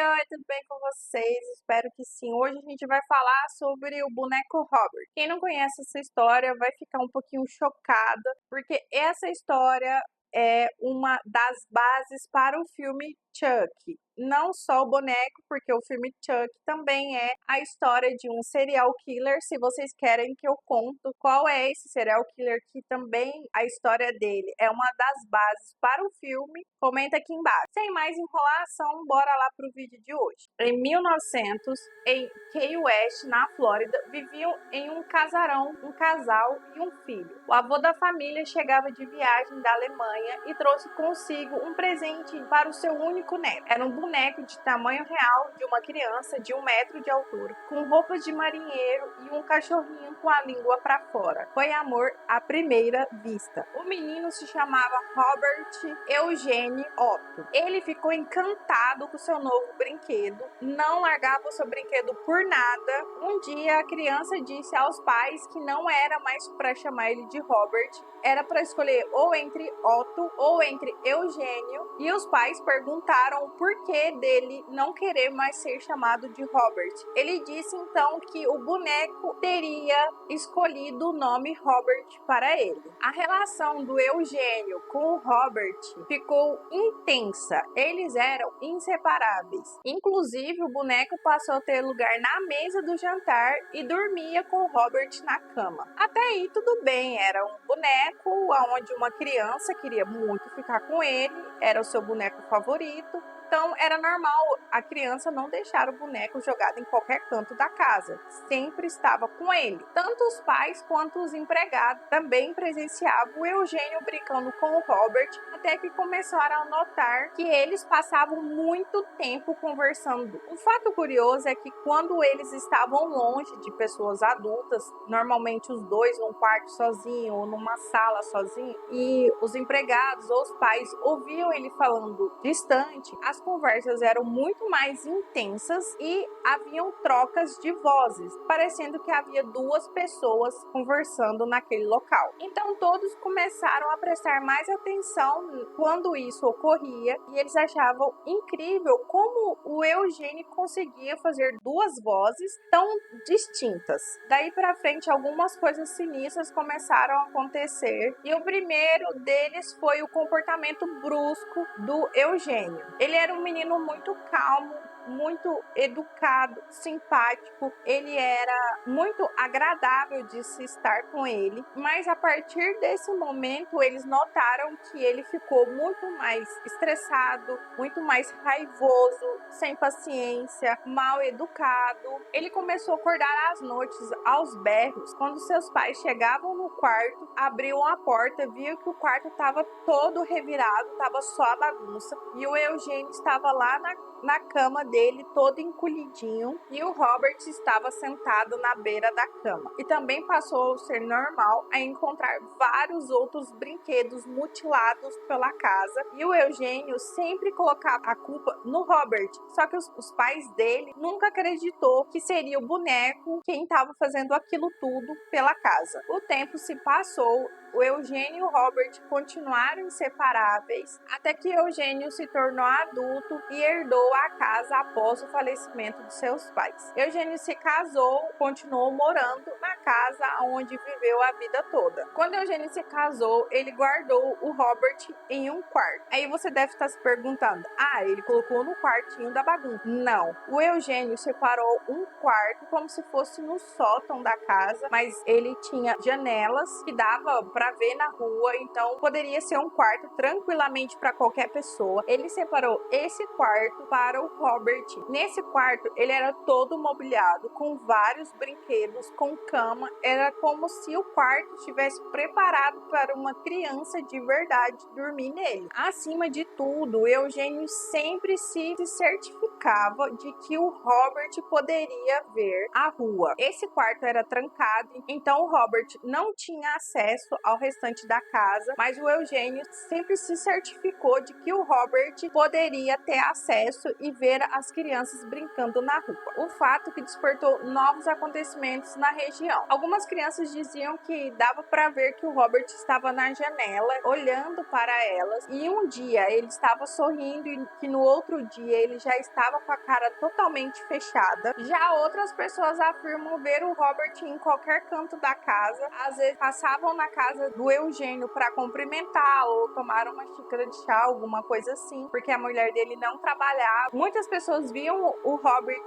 oi, tudo bem com vocês? Espero que sim. Hoje a gente vai falar sobre o boneco Robert. Quem não conhece essa história vai ficar um pouquinho chocada, porque essa história é uma das bases para o filme Chuck. Não só o boneco, porque o filme Chuck também é a história de um serial killer. Se vocês querem que eu conto qual é esse serial killer, que também a história dele é uma das bases para o filme, comenta aqui embaixo. Sem mais enrolação, bora lá pro vídeo de hoje. Em 1900, em Key West, na Flórida, viviam em um casarão um casal e um filho. O avô da família chegava de viagem da Alemanha e trouxe consigo um presente para o seu único neto. Era um boneco de tamanho real de uma criança de 1 metro de altura, com roupas de marinheiro e um cachorrinho com a língua para fora. Foi amor à primeira vista. O menino se chamava Robert Eugênio Otto. Ele ficou encantado com seu novo brinquedo, não largava o seu brinquedo por nada. Um dia a criança disse aos pais que não era mais para chamar ele de Robert, era para escolher ou entre Otto ou entre Eugênio, e os pais perguntaram o porquê dele não querer mais ser chamado de Robert. Ele disse então que o boneco teria escolhido o nome Robert para ele. A relação do Eugênio com o Robert ficou intensa, eles eram inseparáveis. Inclusive, o boneco passou a ter lugar na mesa do jantar e dormia com o Robert na cama. Até aí tudo bem, era um boneco onde uma criança queria muito ficar com ele, era o seu boneco favorito. Então, era normal a criança não deixar o boneco jogado em qualquer canto da casa. Sempre estava com ele. Tanto os pais quanto os empregados também presenciavam o Eugênio brincando com o Robert, até que começaram a notar que eles passavam muito tempo conversando. Um fato curioso é que quando eles estavam longe de pessoas adultas, normalmente os dois num quarto sozinho ou numa sala sozinho, e os empregados ou os pais ouviam ele falando distante, as conversas eram muito mais intensas e haviam trocas de vozes, parecendo que havia duas pessoas conversando naquele local. Então todos começaram a prestar mais atenção quando isso ocorria e eles achavam incrível como o Eugênio conseguia fazer duas vozes tão distintas. Daí para frente algumas coisas sinistras começaram a acontecer e o primeiro deles foi o comportamento brusco do Eugênio. Ele era um menino muito calmo, muito educado, simpático, ele era muito agradável de se estar com ele, mas a partir desse momento eles notaram que ele ficou muito mais estressado, muito mais raivoso, sem paciência, mal educado. Ele começou a acordar às noites aos berros. Quando seus pais chegavam no quarto, abriam a porta, viam que o quarto estava todo revirado, estava só a bagunça, e o Eugênio estava lá na cama dele, todo encolhidinho, e o Robert estava sentado na beira da cama. E também passou a ser normal a encontrar vários outros brinquedos mutilados pela casa, e o Eugênio sempre colocava a culpa no Robert, só que os pais dele nunca acreditou que seria o boneco quem estava fazendo aquilo tudo pela casa. O tempo se passou, o Eugênio e o Robert continuaram inseparáveis, até que Eugênio se tornou adulto e herdou a casa após o falecimento de seus pais. Eugênio se casou, continuou morando na casa onde viveu a vida toda. Quando Eugênio se casou, ele guardou o Robert em um quarto. Aí você deve estar se perguntando, ele colocou no quartinho da bagunça. Não, o Eugênio separou um quarto como se fosse no sótão da casa, mas ele tinha janelas que dava para ver na rua, então poderia ser um quarto tranquilamente para qualquer pessoa. Ele separou esse quarto para o Robert. Nesse quarto ele era todo mobiliado com vários brinquedos, com cama, era como se o quarto estivesse preparado para uma criança de verdade dormir nele. Acima de tudo, Eugênio sempre se certificava de que o Robert poderia ver a rua. Esse quarto era trancado, então o Robert não tinha acesso ao restante da casa, mas o Eugênio sempre se certificou de que o Robert poderia ter acesso e ver as crianças brincando na rua. O fato que despertou novos acontecimentos na região. Algumas crianças diziam que dava para ver que o Robert estava na janela olhando para elas, e um dia ele estava sorrindo e que no outro dia ele já estava estava com a cara totalmente fechada. Já outras pessoas afirmam ver o Robert em qualquer canto da casa. Às vezes passavam na casa do Eugênio para cumprimentar ou tomar uma xícara de chá, alguma coisa assim, porque a mulher dele não trabalhava. Muitas pessoas viam o Robert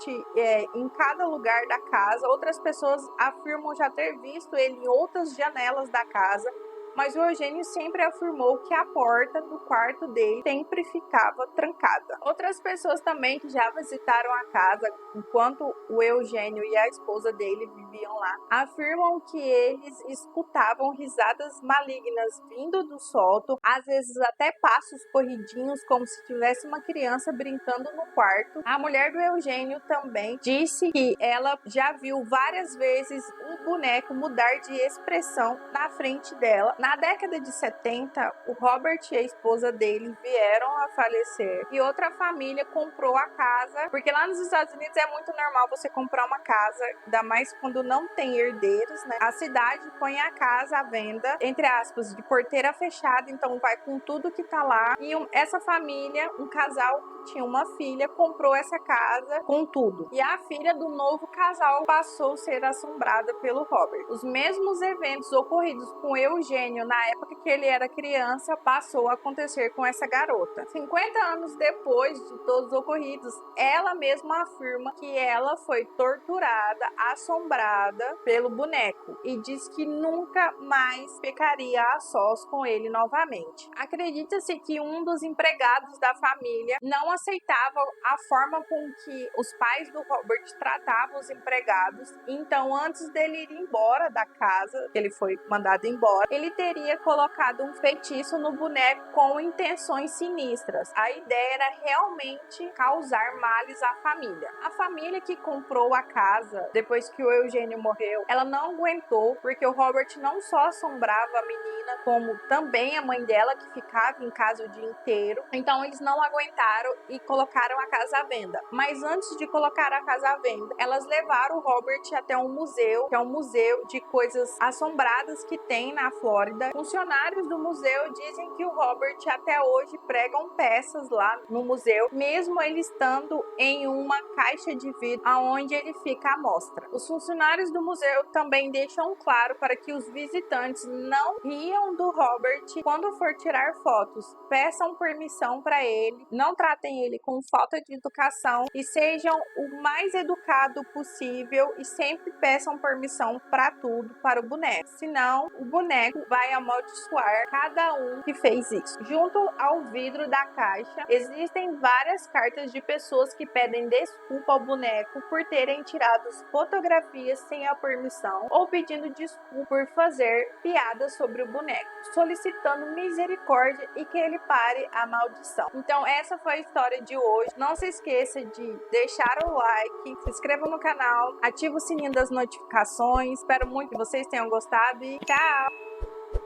em cada lugar da casa. Outras pessoas afirmam já ter visto ele em outras janelas da casa. Mas o Eugênio sempre afirmou que a porta do quarto dele sempre ficava trancada. Outras pessoas também que já visitaram a casa enquanto o Eugênio e a esposa dele viviam lá, afirmam que eles escutavam risadas malignas vindo do sótão, às vezes até passos corridinhos, como se tivesse uma criança brincando no quarto. A mulher do Eugênio também disse que ela já viu várias vezes um boneco mudar de expressão na frente dela. Na década de 70, o Robert e a esposa dele vieram a falecer e outra família comprou a casa, porque lá nos Estados Unidos é muito normal você comprar uma casa, ainda mais quando não tem herdeiros, né? A cidade põe a casa à venda, entre aspas, de porteira fechada, então vai com tudo que tá lá. E essa família, um casal que tinha uma filha, comprou essa casa com tudo. E a filha do novo casal passou a ser assombrada pelo Robert. Os mesmos eventos ocorridos com Eugênio na época que ele era criança passou a acontecer com essa garota. 50 anos depois de todos os ocorridos, ela mesma afirma que ela foi torturada, assombrada pelo boneco e diz que nunca mais ficaria a sós com ele novamente. Acredita-se que um dos empregados da família não aceitava a forma com que os pais do Robert tratavam os empregados, então antes dele ir embora da casa, que ele foi mandado embora, ele teria colocado um feitiço no boneco com intenções sinistras. A ideia era realmente causar males à família. A família que comprou a casa depois que o Eugênio morreu, ela não aguentou, porque o Robert não só assombrava a menina, como também a mãe dela, que ficava em casa o dia inteiro. Então eles não aguentaram e colocaram a casa à venda. Mas antes de colocar a casa à venda, elas levaram o Robert até um museu, que é um museu de coisas assombradas que tem na Flórida. Funcionários do museu dizem que o Robert até hoje pregam peças lá no museu, mesmo ele estando em uma caixa de vidro aonde ele fica à mostra. Os funcionários do museu também deixam claro para que os visitantes não riam do Robert quando for tirar fotos. Peçam permissão para ele, não tratem ele com falta de educação e sejam o mais educado possível e sempre peçam permissão para tudo para o boneco. Senão, o boneco vai amaldiçoar cada um que fez isso. Junto ao vidro da caixa, existem várias cartas de pessoas que pedem desculpa ao boneco por terem tirado fotografias sem a permissão ou pedindo desculpa por fazer piadas sobre o boneco, solicitando misericórdia e que ele pare a maldição. Então essa foi a história de hoje. Não se esqueça de deixar o like, se inscreva no canal, ative o sininho das notificações. Espero muito que vocês tenham gostado e tchau!